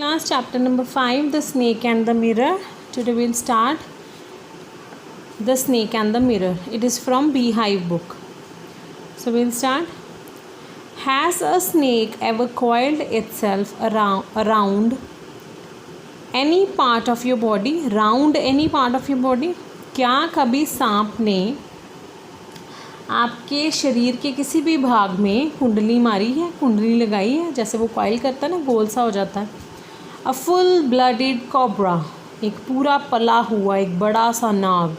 Class chapter number 5, The Snake and the Mirror. Today we'll start The Snake and the Mirror. It is from Beehive book. So we'll start. Has a snake ever coiled itself around any part of your body? Round any part of your body? क्या कभी सांप ने आपके शरीर के किसी भी भाग में कुंडली मारी है, कुंडली लगाई है? जैसे वो कॉइल करता है ना, गोल सा हो जाता है. अ फुल ब्लडेड कोब्रा, एक पूरा पला हुआ एक बड़ा सा नाग.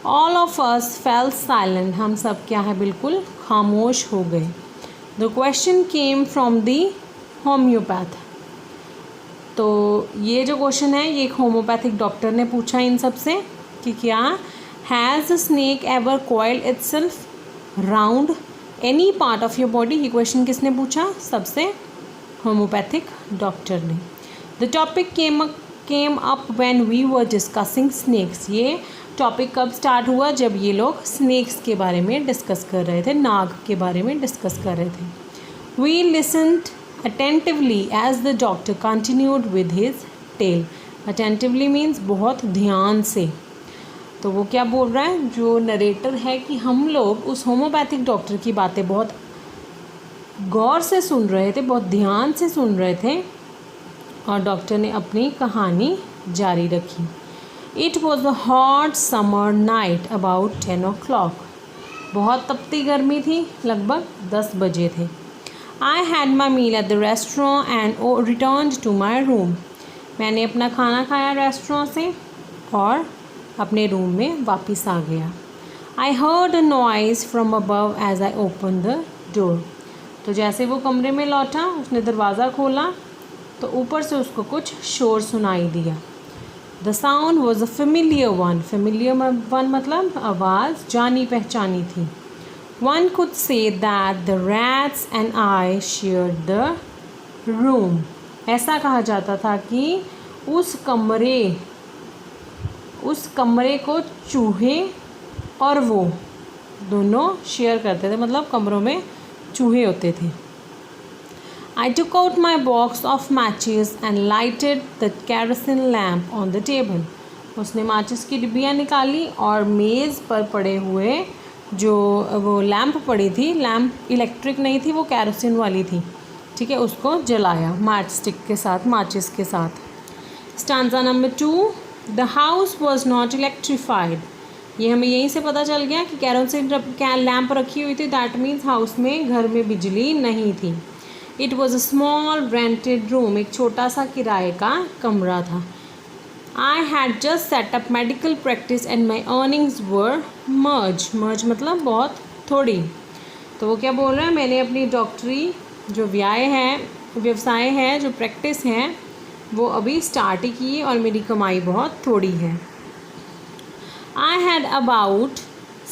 All of us fell silent, हम सब क्या है बिल्कुल खामोश हो गए. The question came from the homeopath. तो ये जो क्वेश्चन है ये एक होम्योपैथिक डॉक्टर ने पूछा इन सब से कि क्या has a snake ever coiled itself round any part of your body. ये क्वेश्चन किसने पूछा? सबसे होम्योपैथिक डॉक्टर ने. The topic came up when we were discussing snakes. ये टॉपिक कब स्टार्ट हुआ? जब ये लोग स्नेक्स के बारे में डिस्कस कर रहे थे, नाग के बारे में डिस्कस कर रहे थे. We listened attentively as the doctor continued with his tale. Attentively means बहुत ध्यान से. तो वो क्या बोल रहा है, जो नरेटर है, कि हम लोग उस होम्योपैथिक डॉक्टर की बातें बहुत गौर से सुन रहे थे, बहुत ध्यान से सुन रहे थे, और डॉक्टर ने अपनी कहानी जारी रखी. It was a hot summer night about 10 o'clock. बहुत तपती गर्मी थी, लगभग 10 बजे थे. I had my meal at the restaurant and return to my room. मैंने अपना खाना खाया रेस्टोरेंट से और अपने रूम में वापस आ गया. I heard a noise from above as I open the door. तो जैसे वो कमरे में लौटा, उसने दरवाज़ा खोला तो ऊपर से उसको कुछ शोर सुनाई दिया. The sound was a familiar one. Familiar one मतलब आवाज़ जानी पहचानी थी. One could say that the rats and I shared the room. ऐसा कहा जाता था कि उस कमरे को चूहे और वो दोनों शेयर करते थे, मतलब कमरों में चूहे होते थे. I took out my box of matches and lighted the kerosene lamp on the table. उसने माचिस की डिब्बियाँ निकाली और मेज़ पर पड़े हुए जो वो लैंप पड़ी थी, लैंप इलेक्ट्रिक नहीं थी, वो केरोसिन वाली थी, ठीक है, उसको जलाया मैच स्टिक के साथ, माचिस के साथ. Stanza number 2. The house was not electrified. ये हमें यहीं से पता चल गया कि केरोसिन लैंप रखी हुई थी, दैट मीन्स हाउस में, घर में बिजली नहीं थी. It was a small rented room. एक छोटा सा किराए का कमरा था. I had just set up medical practice and my earnings वर मर्ज. मर्ज मतलब बहुत थोड़ी. तो वो क्या बोल रहा है, मैंने अपनी डॉक्टरी जो व्यवसाय है, जो प्रैक्टिस है, वो अभी स्टार्ट ही की और मेरी कमाई बहुत थोड़ी है. I had about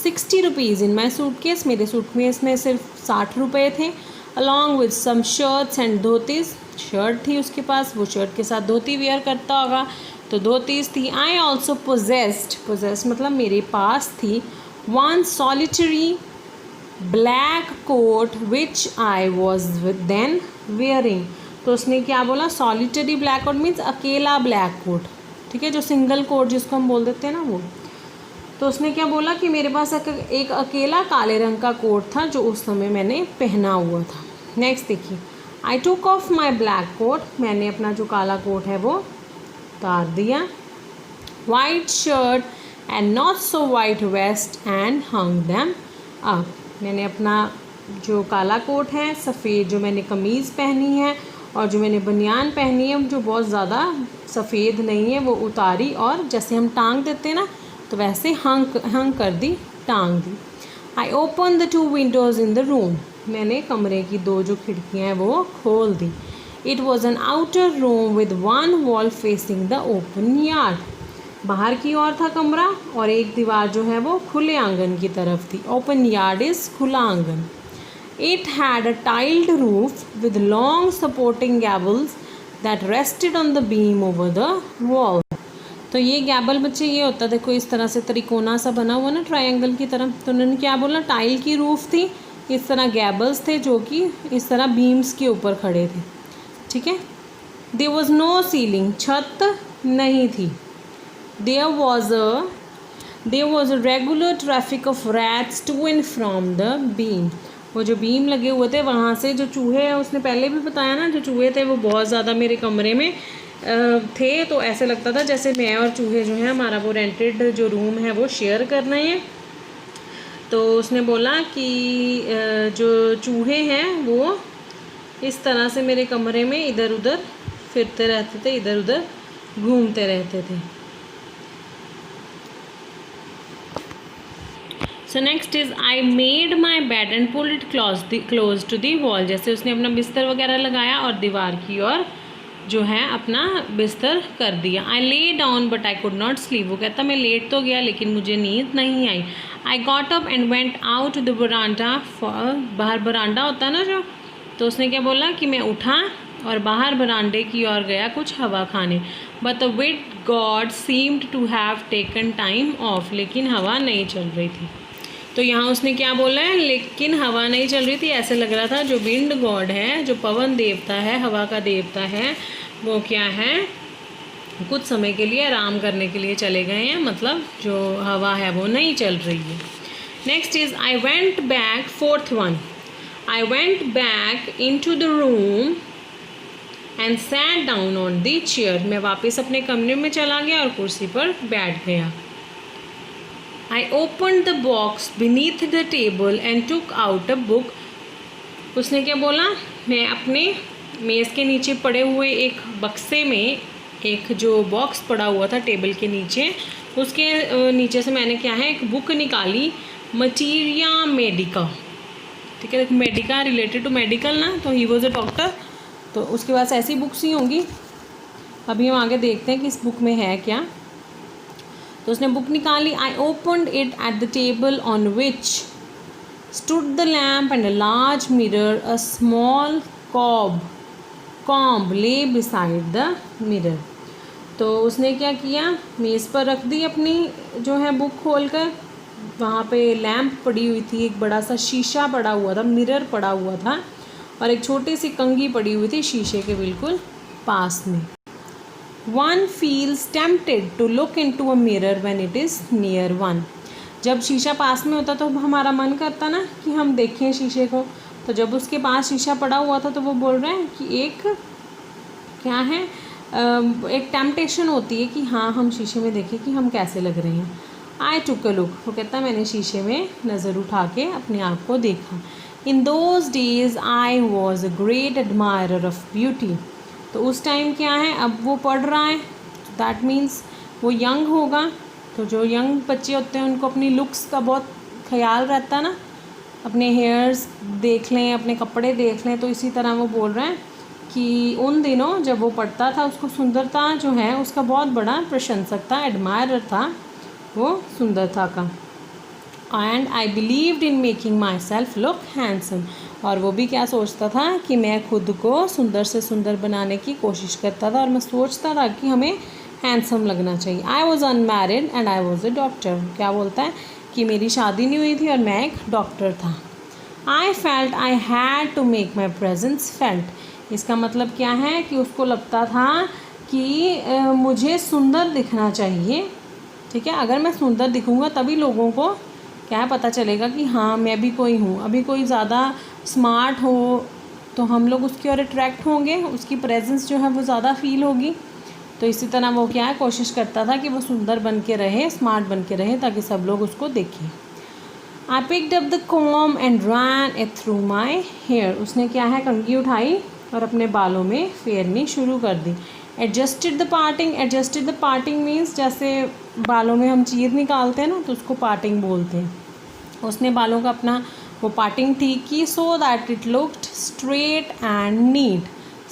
60 rupees in my suitcase. मेरे सूटकेस में सिर्फ 60 रुपये थे. Along with some shirts and dhotis. Shirt थी उसके पास, वो शर्ट के साथ धोती वेयर करता होगा, तो धोतीस थी. आई ऑल्सो पोजेस्ड मतलब मेरे पास थी, one solitary black coat which I was then wearing. तो उसने क्या बोला, सॉलिटरी ब्लैक कोट मीन्स अकेला ब्लैक कोट, ठीक है, जो सिंगल कोट जिसको हम बोल देते हैं ना, वो. तो उसने क्या बोला कि मेरे पास एक अकेला काले रंग का कोट था जो उस समय मैंने पहना हुआ था. नेक्स्ट देखिए. I took off my black coat. मैंने अपना जो काला कोट है वो उतार दिया. White shirt and not so white vest and hung them up. मैंने अपना जो काला कोट है, सफ़ेद जो मैंने कमीज़ पहनी है और जो मैंने बनियान पहनी है जो बहुत ज़्यादा सफ़ेद नहीं है, वो उतारी और जैसे हम टांग देते हैं ना, तो वैसे हंग कर दी, टांग दी. I open the 2 windows in the room. मैंने कमरे की 2 जो खिड़कियाँ हैं वो खोल दी. It was an outer room with 1 wall facing the open yard. बाहर की ओर था कमरा और एक दीवार जो है वो खुले आंगन की तरफ थी. ओपन यार्ड इज़ खुला आंगन. It had a tiled roof with long supporting gables that rested on the beam over the wall. तो ये गैबल बच्चे ये होता, देखो इस तरह से त्रिकोना सा बना हुआ ना, ट्रायंगल की तरह. तो उन्होंने क्या बोला, टाइल की रूफ थी, इस तरह गैबल्स थे जो कि इस तरह बीम्स के ऊपर खड़े थे, ठीक है. देयर वॉज नो सीलिंग, छत नहीं थी। There was a regular traffic of rats to and from the beam. वो जो बीम लगे हुए थे वहाँ से जो चूहे हैं, उसने पहले भी बताया ना, जो चूहे थे वो बहुत ज़्यादा मेरे कमरे में थे। तो ऐसे लगता था जैसे मैं और चूहे जो हैं, हमारा वो रेंटेड जो रूम है वो शेयर कर रहे हैं। तो उसने बोला कि जो चूहे हैं वो इस तरह से मेरे कमरे में इधर उधर फिरते रहते थे, इधर उधर घूमते रहते थे। So next is I made my bed and pull it close to the wall. जैसे उसने अपना बिस्तर वगैरह लगाया और दीवार की ओर जो है अपना बिस्तर कर दिया। I lay down but I could not sleep. वो कहता मैं लेट तो गया लेकिन मुझे नींद नहीं आई। I got up and went out the veranda, बाहर बरांडा होता है ना जो, तो उसने क्या बोला कि मैं उठा और बाहर बरांडे की ओर गया कुछ हवा खाने। But the wind god seemed to have taken time off. लेकिन हवा नहीं चल रही थी। तो यहाँ उसने क्या बोला है, लेकिन हवा नहीं चल रही थी। ऐसे लग रहा था जो विंड गॉड है, जो पवन देवता है, हवा का देवता है, वो क्या है, कुछ समय के लिए आराम करने के लिए चले गए हैं। मतलब जो हवा है वो नहीं चल रही है। Next is I went back, fourth one, I went back in to the room and sat down on the chair. मैं वापस अपने कमरे में चला गया और कुर्सी पर बैठ गया। I opened the box beneath the table and took out a book. उसने क्या बोला, मैं अपने मेज़ के नीचे पड़े हुए एक बक्से में, एक जो बॉक्स पड़ा हुआ था टेबल के नीचे, उसके नीचे से मैंने क्या है एक बुक निकाली, मटीरिया मेडिका। ठीक है, मेडिका रिलेटेड टू मेडिकल ना, तो ही वॉज अ डॉक्टर, तो उसके पास ऐसी बुक्स ही होंगी। अभी हम आगे देखते हैं कि इस बुक में है क्या। तो उसने बुक निकाली। I opened it at the table on which stood the lamp and a large mirror, a small comb ले बिसाइड द मिरर। तो उसने क्या किया, मेज़ पर रख दी अपनी जो है बुक खोलकर। वहाँ पे लैम्प पड़ी हुई थी, एक बड़ा सा शीशा पड़ा हुआ था, मिरर पड़ा हुआ था, और एक छोटी सी कंघी पड़ी हुई थी शीशे के बिल्कुल पास में। One feels tempted to look into a mirror when it is near one. जब शीशा पास में होता तो हमारा मन करता ना कि हम देखें शीशे को। तो जब उसके पास शीशा पड़ा हुआ था तो वो बोल रहे हैं कि एक क्या है, एक टेम्पटेशन होती है कि हाँ हम शीशे में देखें कि हम कैसे लग रहे हैं। आई टुक अ लुक, वो कहता मैंने शीशे में नज़र उठा के अपने आप को देखा। In those days I was a great admirer of beauty. तो उस टाइम क्या है, अब वो पढ़ रहा है, दैट मीन्स वो यंग होगा। तो जो यंग बच्चे होते हैं उनको अपनी लुक्स का बहुत ख्याल रहता है ना, अपने हेयर्स देख लें, अपने कपड़े देख लें। तो इसी तरह वो बोल रहे हैं कि उन दिनों जब वो पढ़ता था उसको सुंदरता जो है उसका बहुत बड़ा प्रशंसक था, एडमायरर था वो सुंदरता का। And I believed in making my self look handsome. और वो भी क्या सोचता था कि मैं खुद को सुंदर से सुंदर बनाने की कोशिश करता था, और मैं सोचता था कि हमें हैंडसम लगना चाहिए। I was unmarried and I was a doctor. क्या बोलता है कि मेरी शादी नहीं हुई थी और मैं एक डॉक्टर था। I felt I had to make my presence felt. इसका मतलब क्या है कि उसको लगता था कि मुझे सुंदर दिखना चाहिए। ठीक है, अगर मैं सुंदर दिखूँगा तभी लोगों को क्या पता चलेगा कि हाँ मैं भी कोई हूँ। अभी कोई ज़्यादा स्मार्ट हो तो हम लोग उसकी ओर अट्रैक्ट होंगे, उसकी प्रेजेंस जो है वो ज़्यादा फील होगी। तो इसी तरह वो क्या है, कोशिश करता था कि वो सुंदर बन के रहे, स्मार्ट बन के रहे, ताकि सब लोग उसको देखें। I picked up the comb and ran it through my hair. उसने क्या है, कंघी उठाई और अपने बालों में फेरनी शुरू कर दी। Adjusted the parting. Adjusted the parting means जैसे बालों में हम चीर निकालते हैं ना, तो उसको पार्टिंग बोलते हैं। उसने बालों का अपना वो पार्टिंग ठीक की, so that it looked straight and neat.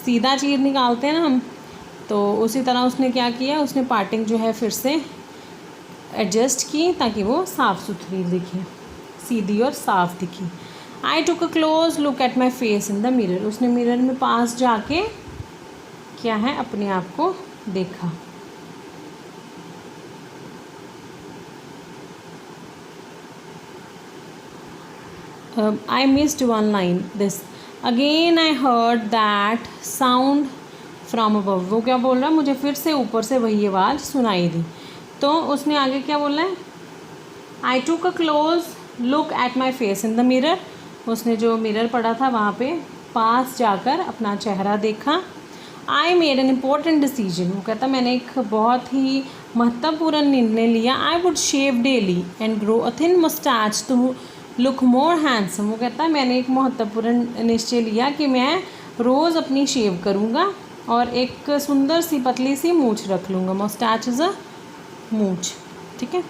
सीधा चीर निकालते हैं ना हम, तो उसी तरह उसने क्या किया, उसने पार्टिंग जो है फिर से एडजस्ट की ताकि वो साफ़ सुथरी दिखे, सीधी और साफ दिखी। I took a close look at my face in the mirror. उसने मिरर में पास जाके क्या है, अपने आप को देखा। I missed one line. This again I heard that sound from above. वो क्या बोल रहा है, मुझे फिर से ऊपर से वही आवाज़ सुनाई दी। तो उसने आगे क्या बोला है, आई टूक अ close look at my face in the mirror. उसने जो मिरर पड़ा था वहाँ पे पास जाकर अपना चेहरा देखा। I made an important decision. वो कहता मैंने एक बहुत ही महत्वपूर्ण निर्णय लिया। I would shave daily and grow a thin moustache to look more handsome. वो कहता है मैंने एक महत्वपूर्ण निश्चय लिया कि मैं रोज़ अपनी शेव करूँगा और एक सुंदर सी पतली सी मूछ रख लूँगा। मस्टैच इज़ अ मूछ, ठीक है।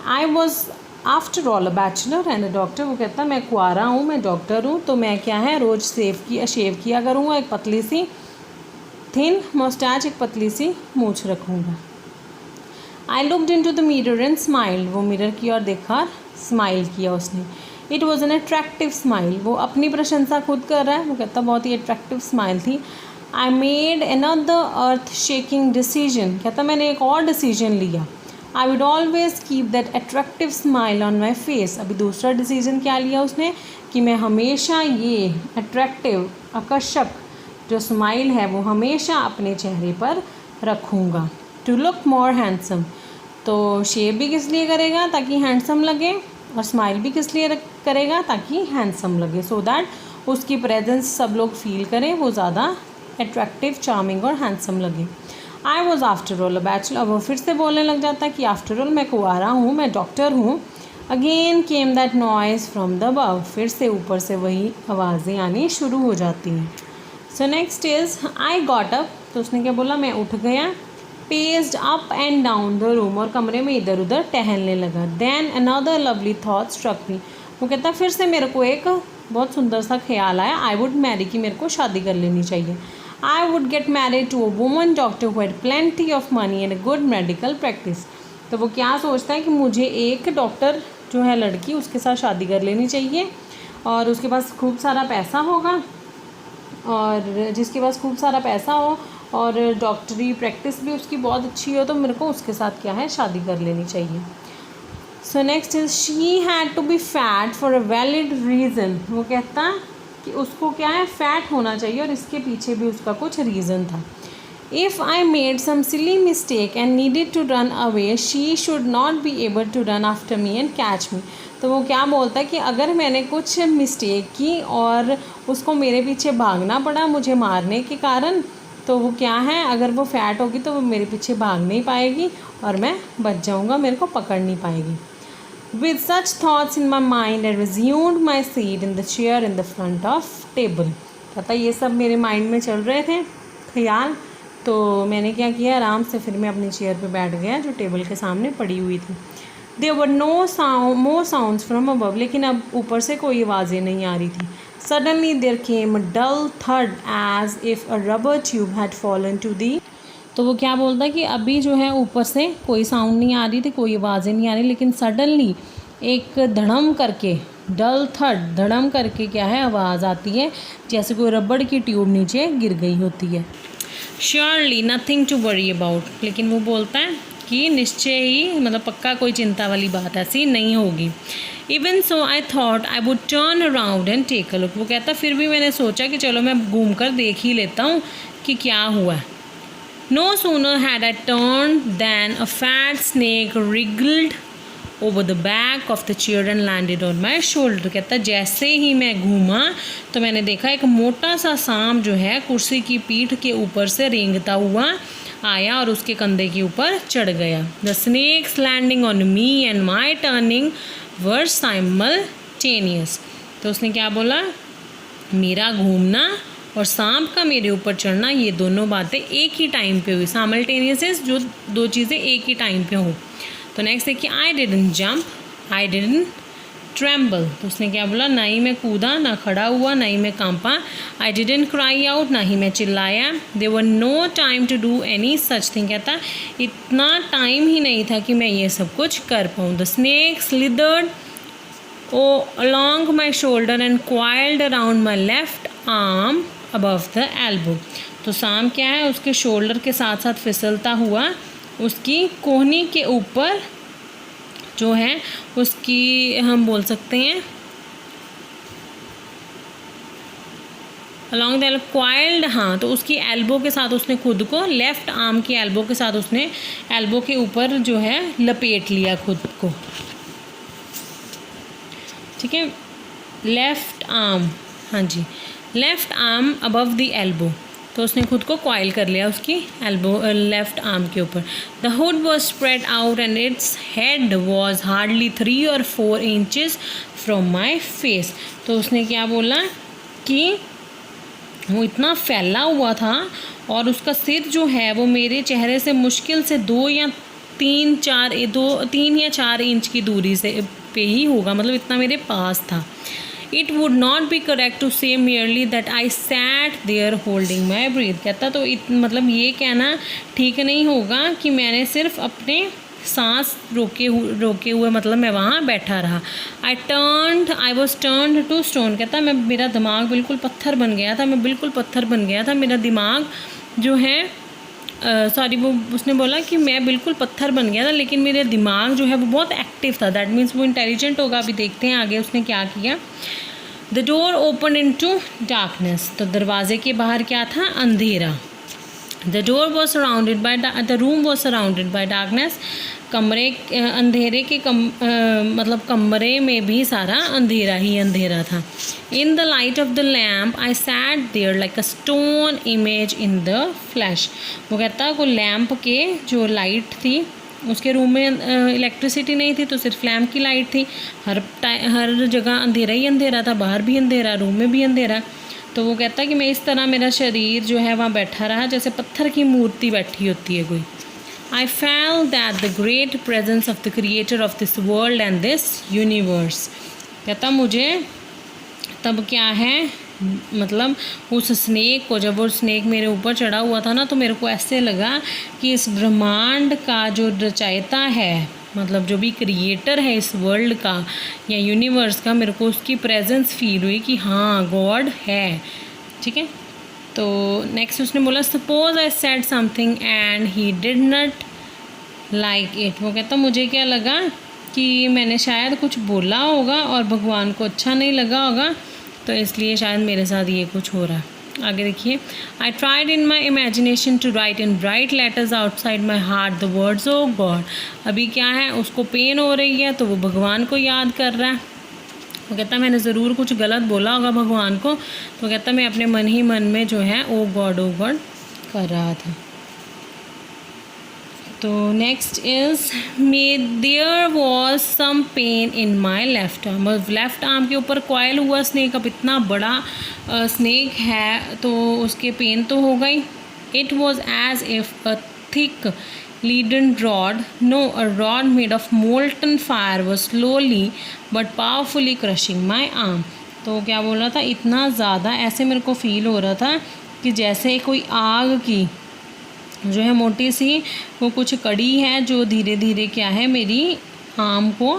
I was after all a bachelor and a doctor. वो कहता मैं कुआरा हूँ, मैं डॉक्टर हूँ, तो मैं क्या है रोज़ शेव किया करूँगा, एक पतली सी थिन मस्टैच, एक पतली सी मूछ रखूँगा। I looked in to the mirror and smiled. वो मिरर की ओर देखा, स्माइल किया उसने। It was an attractive smile. वो अपनी प्रशंसा खुद कर रहा है। वो कहता बहुत ही अट्रैक्टिव स्माइल थी। I made another earth shaking decision. कहता मैंने एक और डिसीजन लिया। I would always keep that attractive smile on my face. अभी दूसरा डिसीजन क्या लिया उसने, कि मैं हमेशा ये अट्रैक्टिव आकर्षक जो स्माइल है वो हमेशा अपने चेहरे पर रखूँगा। To look more handsome. तो शेव भी किस लिए करेगा, ताकि हैंडसम लगे, और स्माइल भी किस लिए करेगा, ताकि हैंडसम लगे, सो दैट उसकी प्रेजेंस सब लोग फील करें, वो ज़्यादा अट्रैक्टिव, चार्मिंग और हैंडसम लगे। I was after all a bachelor. अब वो फिर से बोलने लग जाता है कि आफ्टर ऑल मैं कुआरा हूँ, मैं डॉक्टर हूँ। Again came that noise from the above. फिर से ऊपर से वही आवाज़ें आनी शुरू हो जाती हैं। So next is I got up. तो उसने क्या बोला, मैं उठ गया। Paced up and down the room, और कमरे में इधर उधर टहलने लगा। Then another lovely thought struck me. वो कहता फिर से मेरे को एक बहुत सुंदर सा ख्याल आया। आई वुड मैरी, कि मेरे को शादी कर लेनी चाहिए। I would get married to a woman doctor who had plenty of money and good medical practice. तो वो क्या सोचता है कि मुझे एक डॉक्टर जो है लड़की, उसके साथ शादी कर लेनी चाहिए, और उसके पास खूब सारा पैसा होगा, और जिसके पास खूब सारा पैसा हो और डॉक्टरी प्रैक्टिस भी उसकी बहुत अच्छी हो, तो मेरे को उसके साथ क्या है शादी कर लेनी चाहिए। So next is she had to be fat for a valid reason. वो कहता कि उसको क्या है, फैट होना चाहिए, और इसके पीछे भी उसका कुछ रीज़न था। If I made some silly mistake and needed to run away, she should not be able to run after me and catch me. तो वो क्या बोलता है कि अगर मैंने कुछ मिस्टेक की और उसको मेरे पीछे भागना पड़ा मुझे मारने के कारण, तो वो क्या है, अगर वो फैट होगी तो वो मेरे पीछे भाग नहीं पाएगी और मैं बच जाऊँगा, मेरे को पकड़ नहीं पाएगी। With such thoughts in my mind, I resumed my seat in the chair in the front of table. पता ये सब मेरे माइंड में चल रहे थे ख्याल, तो मैंने क्या किया, आराम से फिर मैं अपनी चेयर पे बैठ गया जो टेबल के सामने पड़ी हुई थी। There were no more sounds from above, लेकिन अब ऊपर से कोई आवाज़ें नहीं आ रही थी। Suddenly there came a dull thud as if a rubber tube had fallen to the। तो वो क्या बोलता है कि अभी जो है ऊपर से कोई साउंड नहीं आ रही थी, कोई आवाज़ें नहीं आ रही, लेकिन सडनली एक धड़म करके, डल थड, धड़म करके क्या है आवाज़ आती है, जैसे कोई रबड़ की ट्यूब नीचे गिर गई होती है। Surely nothing to worry about. लेकिन वो बोलता है कि निश्चय ही, मतलब पक्का कोई चिंता वाली बात ऐसी नहीं होगी। Even so I thought I would turn around and take a look. वो कहता फिर भी मैंने सोचा कि चलो मैं घूम कर देख ही लेता हूँ कि क्या हुआ। No sooner had I turned than a fat snake wriggled over the back of the chair and landed on my shoulder। तो कहता जैसे ही मैं घूमा तो मैंने देखा एक मोटा सा सांप जो है कुर्सी की पीठ के ऊपर से रेंगता हुआ आया और उसके कंधे के ऊपर चढ़ गया। The snakes landing on me and my turning were simultaneous। तो उसने क्या बोला, मेरा घूमना और सांप का मेरे ऊपर चढ़ना, ये दोनों बातें एक ही टाइम पे हुई। साइमल्टेनियस जो दो चीज़ें एक ही टाइम पे हो। तो नेक्स्ट देखिए, I didn't jump, I didn't tremble. तो उसने क्या बोला, ना ही मैं कूदा, ना खड़ा हुआ, ना ही मैं कांपा। आई डिडंट क्राई आउट, ना ही मैं चिल्लाया। There were no time to do any such thing. कहता इतना टाइम ही नहीं था कि मैं ये सब कुछ कर पाऊँ। The snake slithered along my shoulder and coiled around my left arm above the elbow। तो सांप क्या है, उसके शोल्डर के साथ साथ फिसलता हुआ उसकी कोहनी के ऊपर जो है उसकी हम बोल सकते हैं अलॉन्ग द क्वाइल्ड, हाँ तो उसकी एल्बो के साथ उसने खुद को, लेफ़्ट आर्म की एल्बो के साथ उसने एल्बो के ऊपर जो है लपेट लिया खुद को, ठीक है। लेफ़्ट आर्म, हाँ जी, left arm above the elbow, तो उसने खुद को कॉइल कर लिया उसकी एल्बो लेफ़्ट आर्म के ऊपर। The hood was spread out and its head was hardly 3 or 4 inches from my face. तो उसने क्या बोला कि वो इतना फैला हुआ था और उसका सिर जो है वो मेरे चेहरे से मुश्किल से 2 या 3 या 4 इंच की दूरी से पे ही होगा, मतलब इतना मेरे पास था। It would not be correct to say merely that I sat there holding my breath। कहता तो मतलब ये कहना ठीक नहीं होगा कि मैंने सिर्फ अपने सांस रोके हुए मतलब मैं वहाँ बैठा रहा। I was turned to stone। कहता मेरा दिमाग बिल्कुल पत्थर बन गया था, मैं बिल्कुल पत्थर बन गया था, मेरा दिमाग जो है सॉरी वो उसने बोला कि मैं बिल्कुल पत्थर बन गया था, लेकिन मेरा दिमाग जो है वो बहुत एक्टिव था। दैट मीन्स वो इंटेलिजेंट होगा। अभी देखते हैं आगे उसने क्या किया। The door open into darkness. तो दरवाजे के बाहर क्या था? अंधेरा। The door was surrounded by the room was surrounded by darkness. कमरे अंधेरे के मतलब कमरे में भी सारा अंधेरा ही अंधेरा था। In the light of the lamp I sat there like a stone image in the flesh. वो कहता है को लैम्प के जो लाइट थी उसके रूम में इलेक्ट्रिसिटी नहीं थी, तो सिर्फ लैम्प की लाइट थी। हर जगह अंधेरा ही अंधेरा था, बाहर भी अंधेरा, रूम में भी अंधेरा। तो वो कहता है कि मैं इस तरह मेरा शरीर जो है वहाँ बैठा रहा जैसे पत्थर की मूर्ति बैठी होती है कोई। I felt that the great presence of the creator of this world and this universe। कहता मुझे तब क्या है मतलब उस स्नेक को, जब वो स्नेक मेरे ऊपर चढ़ा हुआ था ना, तो मेरे को ऐसे लगा कि इस ब्रह्मांड का जो रचयिता है, मतलब जो भी क्रिएटर है इस वर्ल्ड का या यूनिवर्स का, मेरे को उसकी प्रेजेंस फील हुई कि हाँ गॉड है। ठीक है, तो नेक्स्ट उसने बोला suppose I said something and he did not like it. वो कहता मुझे क्या लगा कि मैंने शायद कुछ बोला होगा और भगवान को अच्छा नहीं लगा होगा, तो इसलिए शायद मेरे साथ ये कुछ हो रहा है। आगे देखिए, I tried in my imagination to write in bright letters outside my heart the words O God. अभी क्या है, उसको पेन हो रही है तो वो भगवान को याद कर रहा है। वो कहता मैंने ज़रूर कुछ गलत बोला होगा भगवान को, तो कहता मैं अपने मन ही मन में जो है ओ गॉड कर रहा था। तो next is may there was some pain in my left arm. Left arm के ऊपर कॉयल हुआ स्नेक, अब इतना बड़ा स्नेक है तो उसके पेन तो होगा ही। It was as if a thick leaden rod, no, a rod made of molten fire was slowly but powerfully crushing my arm। तो क्या बोल रहा था, इतना ज़्यादा ऐसे मेरे को फील हो रहा था कि जैसे कोई आग की जो है मोटी सी वो कुछ कड़ी है जो धीरे धीरे क्या है मेरी आर्म को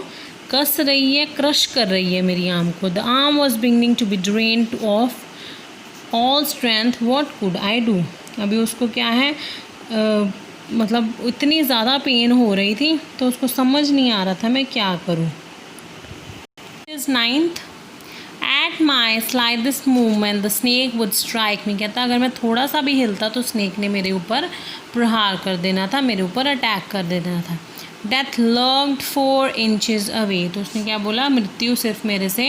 कस रही है, क्रश कर रही है मेरी आर्म को। The arm was beginning to be drained of all strength, what could I do. अभी उसको क्या है मतलब इतनी ज़्यादा पेन हो रही थी तो उसको समझ नहीं आ रहा था मैं क्या करूं। Is 9th, at my slightest movement the snake would strike me. कहता अगर मैं थोड़ा सा भी हिलता तो स्नेक ने मेरे ऊपर प्रहार कर देना था, मेरे ऊपर अटैक कर देना था। Death lurked 4 inches away. तो उसने क्या बोला, मृत्यु सिर्फ मेरे से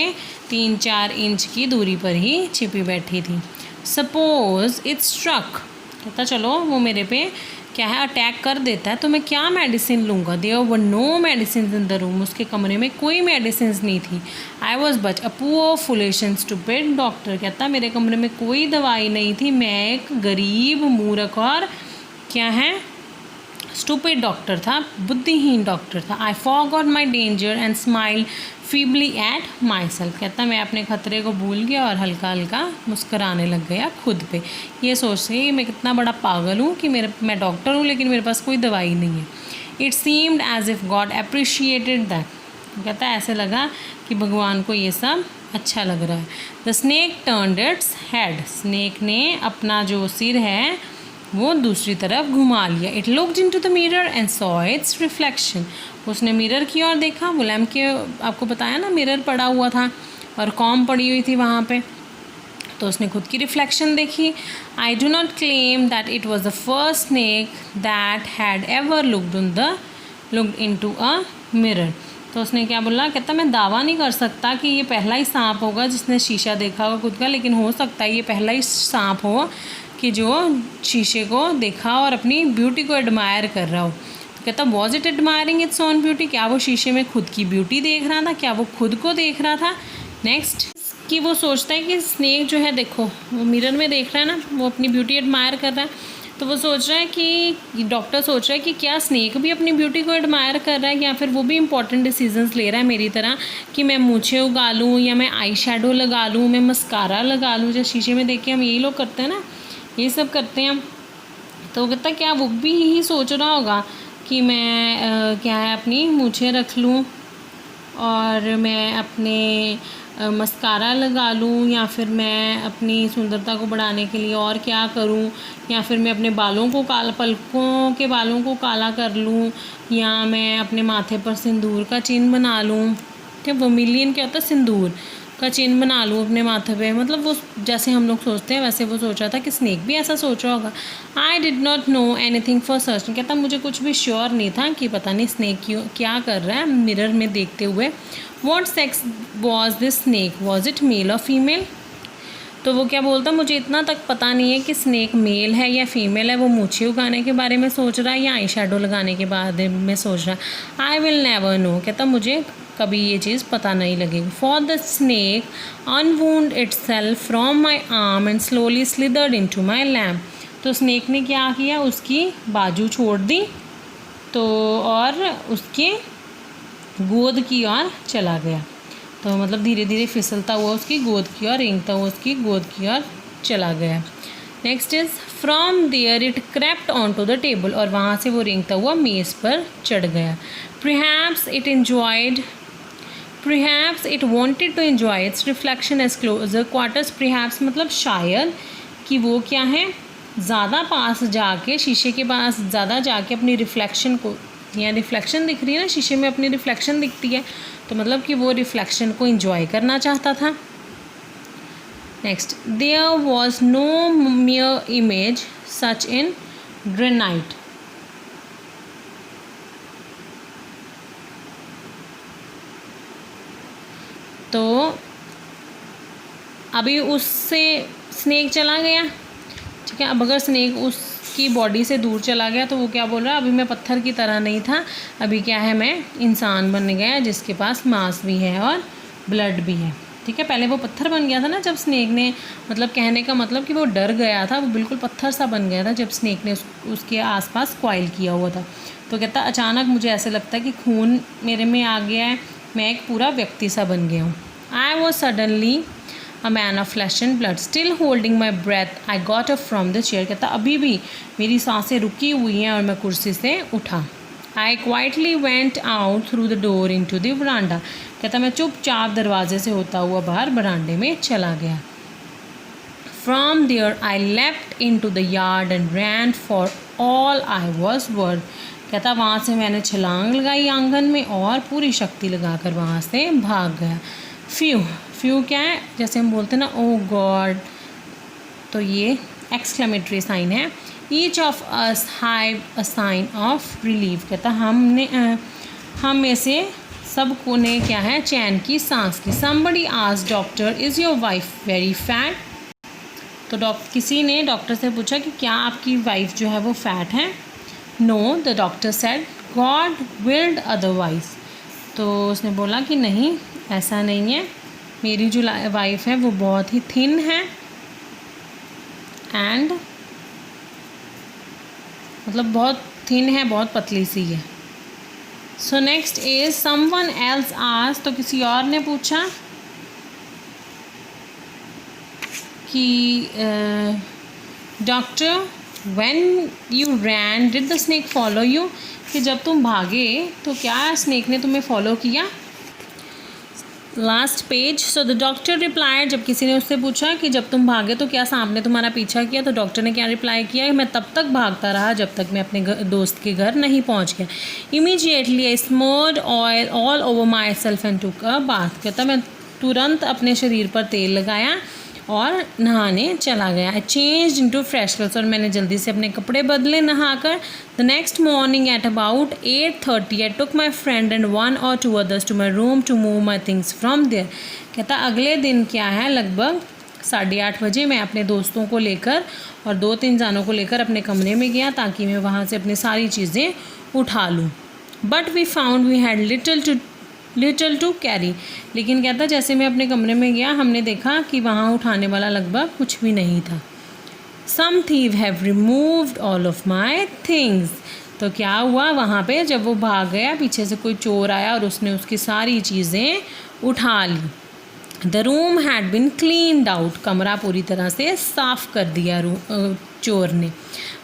3-4 इंच की दूरी पर ही छिपी बैठी थी। Suppose it struck. कहता चलो वो मेरे पे क्या है अटैक कर देता है तो मैं क्या मेडिसिन लूँगा। There were no medicine in the room. उसके कमरे में कोई मेडिसिन नहीं थी। आई वॉज बच a poor foolish and stupid doctor. कहता मेरे कमरे में कोई दवाई नहीं थी, मैं एक गरीब मूर्ख और क्या है स्टूपिड डॉक्टर था, बुद्धिहीन डॉक्टर था। I forgot my danger and smile feebly at my self. कहता मैं अपने खतरे को भूल गया और हल्का हल्का मुस्कराने लग गया खुद पे, ये सोच के मैं कितना बड़ा पागल हूँ कि मैं डॉक्टर हूँ लेकिन मेरे पास कोई दवाई नहीं है। It seemed as if God appreciated that. कहता ऐसे लगा कि भगवान को ये सब अच्छा लग रहा है। The snake turned its head. Snake ने अपना जो सिर है वो दूसरी तरफ घुमा लिया। It looked into the mirror and saw it's reflection. उसने मिरर की ओर देखा। वो लैम्प के आपको बताया ना मिरर पड़ा हुआ था और कॉम पड़ी हुई थी वहाँ पे। तो उसने खुद की रिफ्लेक्शन देखी। I do not claim that it was the first snake that had ever looked into a mirror. तो उसने क्या बोला, कहता मैं दावा नहीं कर सकता कि ये पहला ही सांप होगा जिसने शीशा देखा होगा खुद का, लेकिन हो सकता है ये पहला ही सांप हो कि जो शीशे को देखा और अपनी ब्यूटी को एडमायर कर रहा हो। तो कहता was it admiring its own beauty, क्या वो शीशे में खुद की ब्यूटी देख रहा था, क्या वो खुद को देख रहा था। नेक्स्ट कि वो सोचता है कि स्नेक जो है, देखो वो मिरर में देख रहा है ना, वो अपनी ब्यूटी एडमायर कर रहा है, तो वो सोच रहा है कि डॉक्टर सोच रहा है कि क्या स्नेक भी अपनी ब्यूटी को एडमायर कर रहा है, या फिर वो भी इंपॉर्टेंट डिसीजंस ले रहा है मेरी तरह कि मैं मूछें उगा लूँ, या मैं आई शेडो लगा लूँ, मैं मस्कारा लगा लूँ, जो शीशे में देख के हम यही लोग करते हैं ना, ये सब करते हैं हम। तो वो कहता क्या वो भी यही सोच रहा होगा कि मैं क्या है अपनी मूछें रख लूँ और मैं अपने मस्कारा लगा लूँ, या फिर मैं अपनी सुंदरता को बढ़ाने के लिए और क्या करूँ, या फिर मैं अपने बालों को पलकों के बालों को काला कर लूँ, या मैं अपने माथे पर सिंदूर का चिन्ह बना लूँ। ठीक है, वर्मिलियन क्या होता है, सिंदूर का चिन्ह बना लूँ अपने माथे पे। मतलब वो जैसे हम लोग सोचते हैं वैसे वो सोच रहा था कि स्नेक भी ऐसा सोच रहा होगा। I did not know anything for search, कहता मुझे कुछ भी श्योर नहीं था कि पता नहीं स्नेक क्या कर रहा है मिरर में देखते हुए। What sex was this snake, was it male और फीमेल। तो वो क्या बोलता, मुझे इतना तक पता नहीं है कि स्नेक मेल है या फीमेल है। वो मूछें उगाने के बारे में सोच रहा है या आई शेडो लगाने के बारे में सोच रहा है। आई विल नेवर नो, कहता मुझे कभी ये चीज़ पता नहीं लगेगी। For the snake unwound itself from my arm and slowly slithered into my lamp. तो स्नेक ने क्या किया, उसकी बाजू छोड़ दी तो और उसके गोद की ओर चला गया। तो मतलब धीरे धीरे फिसलता हुआ उसकी गोद की ओर, रेंगता हुआ उसकी गोद की ओर चला गया। Next is from there it crept on to the table, और वहाँ से वो रेंगता हुआ मेज़ पर चढ़ गया। Perhaps it wanted to enjoy its reflection as closer quarters. Perhaps मतलब शायद कि वो क्या है, ज़्यादा पास जाके, शीशे के पास ज़्यादा जाके अपनी रिफ्लेक्शन को, या रिफ्लेक्शन दिख रही है ना शीशे में, अपनी रिफ्लेक्शन दिखती है, तो मतलब कि वो रिफ्लेक्शन को इंजॉय करना चाहता था। Next, there was no mere image such in granite. तो अभी उससे स्नेक चला गया, ठीक है। अब अगर स्नेक उसकी बॉडी से दूर चला गया तो वो क्या बोल रहा है, अभी मैं पत्थर की तरह नहीं था, अभी क्या है, मैं इंसान बन गया जिसके पास मांस भी है और ब्लड भी है। ठीक है, पहले वो पत्थर बन गया था ना जब स्नेक ने, मतलब कहने का मतलब कि वो डर गया था, वो बिल्कुल पत्थर सा बन गया था जब स्नेक ने उसके आसपास कॉइल किया हुआ था। तो कहता अचानक मुझे ऐसे लगता है कि खून मेरे में आ गया है, मैं एक पूरा व्यक्ति सा बन गया हूँ। I was suddenly a man of flesh and blood still holding my breath I got up from the chair. कहता अभी भी मेरी सांसें रुकी हुई हैं और मैं कुर्सी से उठा। I quietly went out through the door in to the veranda. कहता मैं चुपचाप दरवाजे से होता हुआ बाहर बरांडे में चला गया। From there I left in to the yard and ran for all I was worth. कहता वहाँ से मैंने छलांग लगाई आंगन में और पूरी शक्ति लगाकर वहाँ से भाग गया। फ्यू क्या है, जैसे हम बोलते हैं ना ओ गॉड, तो ये एक्सक्लेमेटरी साइन है। Each of us have a sign of relief. कहता हम में से सब को ने क्या है, चैन की सांस ली। Somebody asked doctor is your wife very fat. तो किसी ने डॉक्टर से पूछा कि क्या आपकी वाइफ जो है वो फैट है। No, the doctor said God willed otherwise. तो उसने बोला कि नहीं, ऐसा नहीं है, मेरी जो वाइफ है वो बहुत ही थिन है एंड मतलब बहुत थिन है, बहुत पतली सी है। So next is someone else asked. तो किसी और ने पूछा कि doctor when you ran did the snake follow you, कि जब तुम भागे तो क्या स्नेक ने तुम्हें फॉलो किया। Last page. So the doctor replied. जब किसी ने उससे पूछा कि जब तुम भागे तो क्या सांप ने तुम्हारा पीछा किया, तो डॉक्टर ने क्या रिप्लाई किया, मैं तब तक भागता रहा जब तक मैं अपने दोस्त के घर नहीं पहुंच गया। Immediately I smeared oil all over myself and took a bath. कहता मैं तुरंत अपने शरीर पर तेल लगाया और नहाने चला गया। I change into fresh clothes, और मैंने जल्दी से अपने कपड़े बदले नहाकर। The next morning at about 8:30 I took my friend and 1 or 2 others to my room to move my things from there. कहता अगले दिन क्या है, लगभग 8:30 बजे मैं अपने दोस्तों को लेकर और 2-3 जानों को लेकर अपने कमरे में गया ताकि मैं वहाँ से अपनी सारी चीज़ें उठा लूँ। But we found we had little to carry. लेकिन कहता जैसे मैं अपने कमरे में गया हमने देखा कि वहाँ उठाने वाला लगभग कुछ भी नहीं था। Some thief have removed all of my things. तो क्या हुआ वहाँ पे, जब वो भाग गया पीछे से कोई चोर आया और उसने उसकी सारी चीज़ें उठा ली। The room had been cleaned out, कमरा पूरी तरह से साफ कर दिया चोर ने।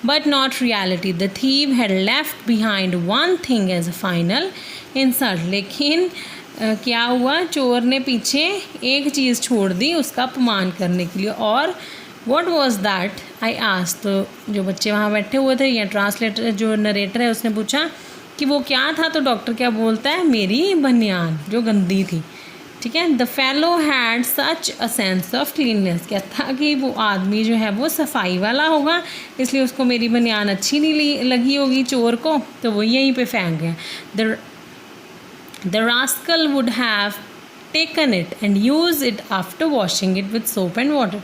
But not reality, the thief had left behind one thing as a final insult. लेकिन क्या हुआ, चोर ने पीछे एक चीज़ छोड़ दी उसका अपमान करने के लिए। और what was that I asked. तो जो बच्चे वहाँ बैठे हुए थे या ट्रांसलेटर जो नरेटर है उसने पूछा कि वो क्या था। तो डॉक्टर क्या बोलता है, मेरी बनियान जो गंदी थी। ठीक है। The fellow had such a sense of cleanness. क्या था कि वो आदमी जो है वो सफाई वाला होगा, इसलिए उसको मेरी बनियान अच्छी नहीं लगी होगी चोर को, तो वो यहीं पे फेंक गया। The rascal would have taken it and used it after washing it with soap and water.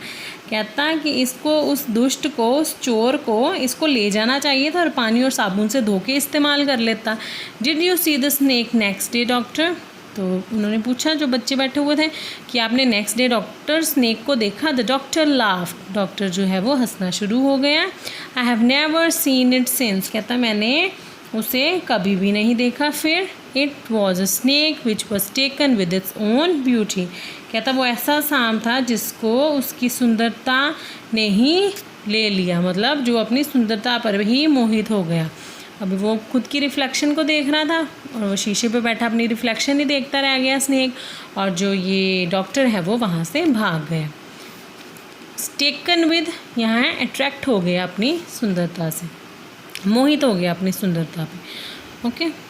कहता कि इसको, उस दुष्ट को, उस चोर को इसको ले जाना चाहिए था और पानी और साबुन से धो के इस्तेमाल कर लेता। Did you see the snake next day, doctor? तो उन्होंने पूछा जो बच्चे बैठे हुए थे कि आपने नेक्स्ट डे डॉक्टर स्नेक को देखा। द डॉक्टर लाफ्ड, डॉक्टर जो है वो हंसना शुरू हो गया। I have never seen it since. कहता मैंने उसे कभी भी नहीं देखा फिर। It was a snake which was taken with its own beauty. कहता वो ऐसा सांप था जिसको उसकी सुंदरता ने ही ले लिया, मतलब जो अपनी सुंदरता पर ही मोहित हो गया। अभी वो खुद की रिफ्लेक्शन को देख रहा था और वो शीशे पे बैठा अपनी रिफ्लेक्शन ही देखता रह गया स्नेक, और जो ये डॉक्टर है वो वहाँ से भाग गया। टेकन विद यहाँ है अट्रैक्ट हो गया अपनी सुंदरता से, मोहित हो गया अपनी सुंदरता पे। ओके।